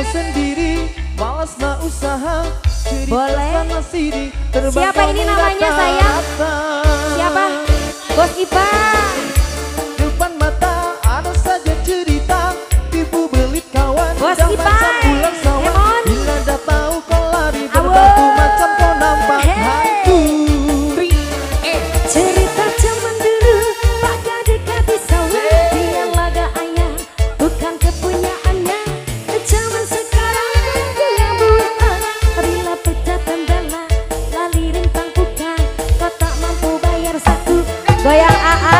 kau sendiri, malas nak usaha. Boleh. Siapa ini namanya sayang? Siapa? Bos Ipa. Depan mata ada saja cerita, tipu belit kawan. Bos Dah Ipa. macam bulan sawan. Emon. Bila dah tahu kau lari berbatu macam kau nampak hantu. Cerita zaman dulu, Pak Gadika di sawah. Dia laga ayah, bukan kepunyaannya. Zaman sekarang dia buat. Bila pecah tembela, lali rentang buka. Kau tak mampu bayar satu. Goyang AA.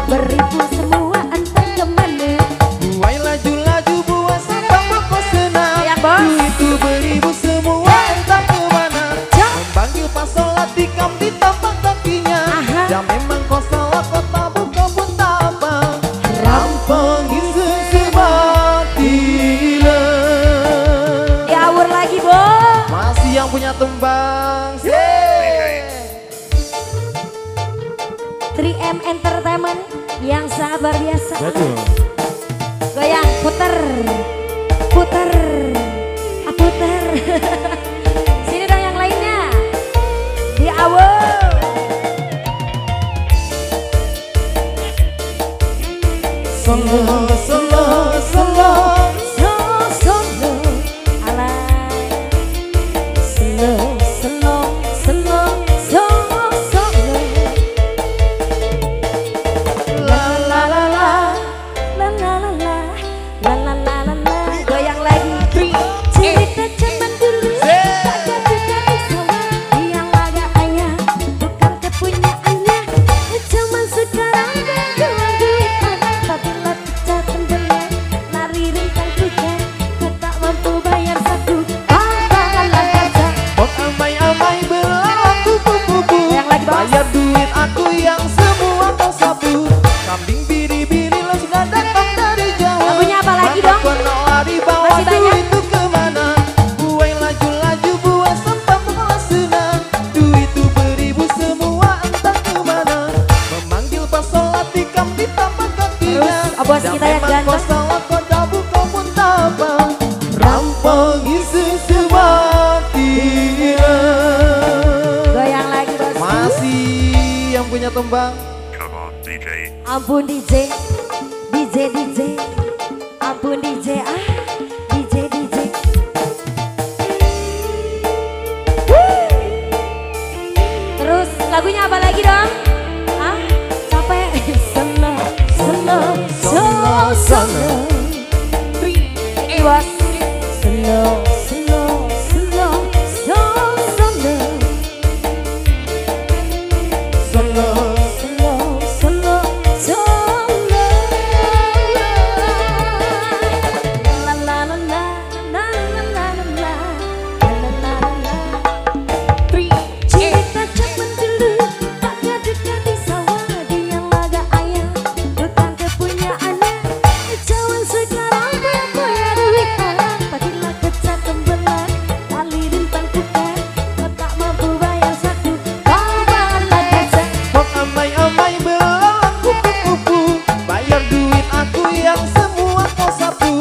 Beribu semua entah kemana. Buai laju-laju buat sampai kau senang. Yang bos. Itu beribu semua entah kemana. Memanggil pasolat tikam di tapak kakinya. Dan memang kau salah kau tabuk kau pun tak apa. Rampung itu sebatilah. Diawur lagi bos. Masih yang punya tembang. 3M Entertainment yang sangat luar biasa. Betul. Goyang, puter, puter, puter. Sini dong yang lainnya. Di awal. Solo, solo, solo. Solo, alay. Slow, slow, slow, slow, slow. La la la la, la la la la, la la la la la. Goyang lagi. Cerita zaman dulu, tak gadika di sawah. Dia laga ayah, bukan kepunyaannya. Zaman sekarang jual duitan, apabila pecah tenggelam, lari rentang kuda. Kau tak mampu bayar satu, bakalan kaca. Kau amai-amai belalang kupu-kupu. Yang lagi, bos. Bayar duit aku yang semua kau sapu. Kambing biri-biri lo sudah datang dari Jawa. Lagunya apa lagi Mana dong? kau nak lari bawa Masih banyak. duit itu kemana? Buai laju-laju buat sampai malah senang. Duit itu beribu semua entah kemana. Memanggil pasolat tikam di tapak kakinya. Terus, bos Dan kita yang memang ganteng. kau salah kau dabuk kau pun tak apa. Rampung isi sebatilah. Goyang lagi bos. Masih yang punya tembang. Come on, DJ. Ampun DJ, DJ DJ, ampun DJ DJ DJ. Terus lagunya apa lagi dong? Ah, capek. Slow, slow, slow, slow. Bos. Slow, slow, slow, slow, slow. Solo. Slow, slow, slow. La la la la, la la la la la, la la la la. Cerita zaman dulu, Pak Gadika di sawah. Dia laga ayah, bukan kepunyaannya. Zaman sekarang punya duit halang. Apabila pecah tembelan, lali rentang kuda. Kau tak mampu bayar satu, kau bakalan kaca. Kok amai-amai belalang kupu-kupu. Bayar duit aku yang semua kau sapu.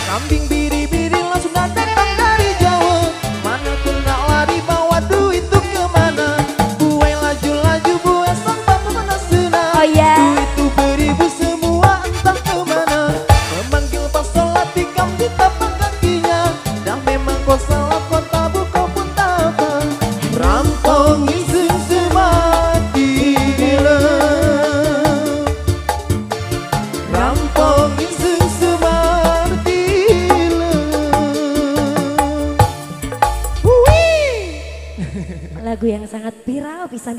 Kambing biri-biri lo sudah datang dari Jawa. Mana ku nak lari bawa duit itu kemana? Buai laju-laju buat sampai mana senang. Oh ya. Duit itu beribu semua entah kemana. Memanggil pasolat tikam di tapak kakinya. Dan memang kau salah kau tabuk kau pun tak apa. Rampung isi sebatilah. Rampung isi sebatilah. Lagu yang sangat viral pisan.